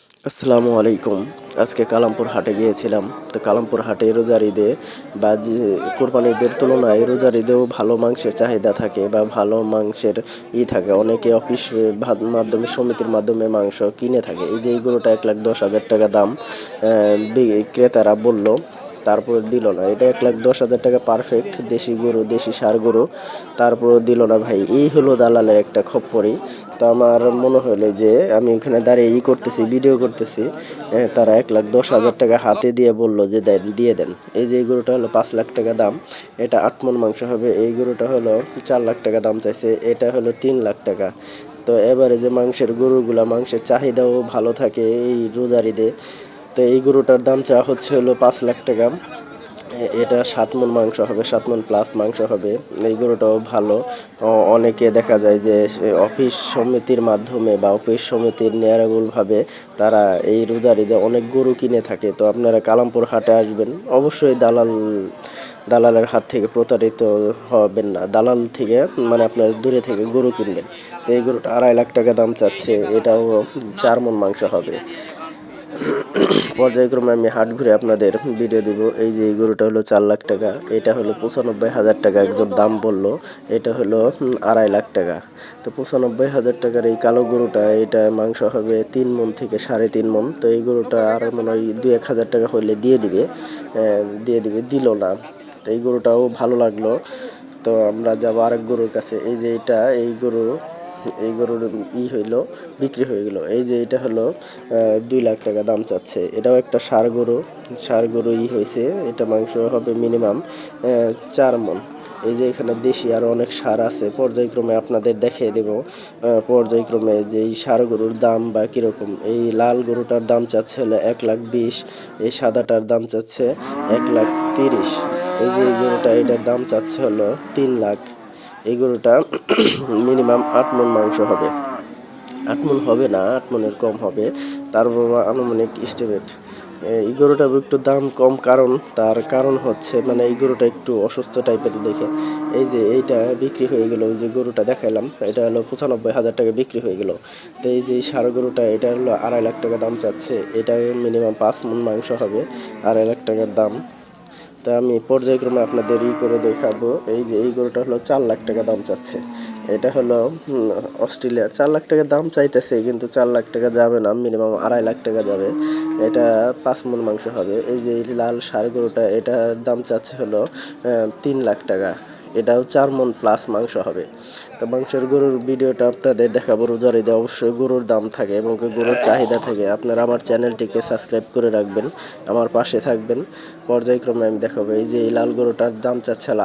আসসালামু আলাইকুম। আজকে কালামপুর হাটে গিয়েছিলাম। তো কালামপুর হাটে রোজার ঈদে বা কোরবানির ঈদের তুলনায় রোজার ঈদেও ভালো মাংসের চাহিদা থাকে বা ভালো মাংসের থাকে। অনেকে অফিস মাধ্যমে সমিতির মাধ্যমে মাংস কিনে থাকে। এই যে এই গরুটা 1,10,000 টাকা দাম ক্রেতারা বলল, তারপরে দিল না। এটা 1,10,000 টাকা পারফেক্ট দেশি গরু, দেশি ষাঁড় গরু, তারপরে দিল না ভাই। এই হলো দালালের একটা খপ্পরি। তো আমার মনে হলো যে আমি ওখানে দাঁড়িয়ে করতেছি, ভিডিও করতেছি, তারা 1,10,000 টাকা হাতে দিয়ে বললো যে দেন, দিয়ে দেন। এই যে এই গরুটা হলো 5 লাখ টাকা দাম, এটা 8 মণ মাংস হবে। এই গরুটা হলো 4 লাখ টাকা দাম চাইছে, এটা হলো 3 লাখ টাকা। তো এবারে যে মাংসের গরুগুলা, মাংসের চাহিদাও ভালো থাকে এই রোজার ঈদে। তো এই গরুটার দাম চাওয়া হচ্ছে হলো 5 লাখ টাকা। এটা 7 মণ মাংস হবে, 7 মণ প্লাস মাংস হবে। এই গরুটাও ভালো। অনেকে দেখা যায় যে অফিস সমিতির মাধ্যমে বা অফিস সমিতির নিয়ারাগুলভাবে তারা এই রোজার ঈদে অনেক গরু কিনে থাকে। তো আপনারা কালামপুর হাটে আসবেন, অবশ্যই দালালের হাত থেকে প্রতারিত হবেন না। দালাল থেকে মানে আপনার দূরে থেকে গরু কিনবেন। তো এই গরুটা 2.5 লাখ টাকা দাম চাচ্ছে, এটাও 4 মণ মাংস হবে। পর্যায়ক্রমে আমি হাট ঘুরে আপনাদের ভিডিও দিব। এই যে এই গরুটা হলো 4 লাখ টাকা, এটা হলো 95,000 টাকা একজন দাম বললো, এটা হলো 2.5 লাখ টাকা। তো 95,000 টাকার এই কালো গরুটা, এটা মাংস হবে 3 মণ থেকে 3.5 মণ। তো এই গরুটা আর মনে হয় 2-1 হাজার টাকা হলে দিয়ে দিবে, দিল না। তো এই গরুটাও ভালো লাগলো। তো আমরা যাবো আরেক গরুর কাছে। এই যে এই গরুর হইলো, বিক্রি হয়ে গেল। এই যে এটা হলো 2 লাখ টাকা দাম চাচ্ছে, এটাও একটা ষাঁড় গরু হয়েছে। এটা মাংস হবে মিনিমাম 4 মণ। এই যে এখানে দেশি আরও অনেক ষাঁড় আছে, পর্যায়ক্রমে আপনাদের দেখিয়ে দেব পর্যায়ক্রমে যে এই ষাঁড় গরুর দাম বা কীরকম। এই লাল গরুটার দাম চাচ্ছে হলো 1,20,000, এই সাদাটার দাম চাচ্ছে 1,30,000। এই যে এই গরুটা, এটার দাম চাচ্ছে হলো 3 লাখ। এই গরুটা মিনিমাম 8 মণ মাংস হবে। 8 মণ হবে না, 8 মণের কম হবে, তারপর আনুমানিক এস্টিমেট। এই গরুটার একটু দাম কম, তার কারণ হচ্ছে মানে এই গরুটা একটু অসুস্থ টাইপের দেখে। এই যে এইটা বিক্রি হয়ে গেল, ওই যে গরুটা দেখাইলাম, এটা হলো 95,000 টাকা বিক্রি হয়ে গেল। তো এই যে ষাঁড় গরুটা, এটা হলো 2.5 লাখ টাকা দাম চাচ্ছে, এটা মিনিমাম 5 মণ মাংস হবে, 2.5 লাখ টাকার দাম। তা আমি পর্যায়ক্রমে আপনাদের করে দেখাবো। এই যে এই গরুটা হলো 4 লাখ টাকা দাম চাচ্ছে, এটা হলো অস্ট্রেলিয়ার। 4 লাখ টাকা দাম চাইতেছে, কিন্তু 4 লাখ টাকা যাবে না, মিনিমাম 2.5 লাখ টাকা যাবে। এটা 5 মণ মাংস হবে। এই যে এই লাল ষাঁড় গরুটা, এটার দাম চাচ্ছে হলো 3 লাখ টাকা, এটাও 4 মণ প্লাস মাংস হবে। তো মাংসের গরুর ভিডিওটা আপনাদের দেখাবো। রোজার ঈদে অবশ্যই গরুর দাম থাকে এবং গরুর চাহিদা থাকে। আপনারা আমার চ্যানেলটিকে সাবস্ক্রাইব করে রাখবেন, আমার পাশে থাকবেন। পর্যায়ক্রমে আমি দেখাবো। এই যে এই লাল গরুটার দাম চাচ্ছে হলো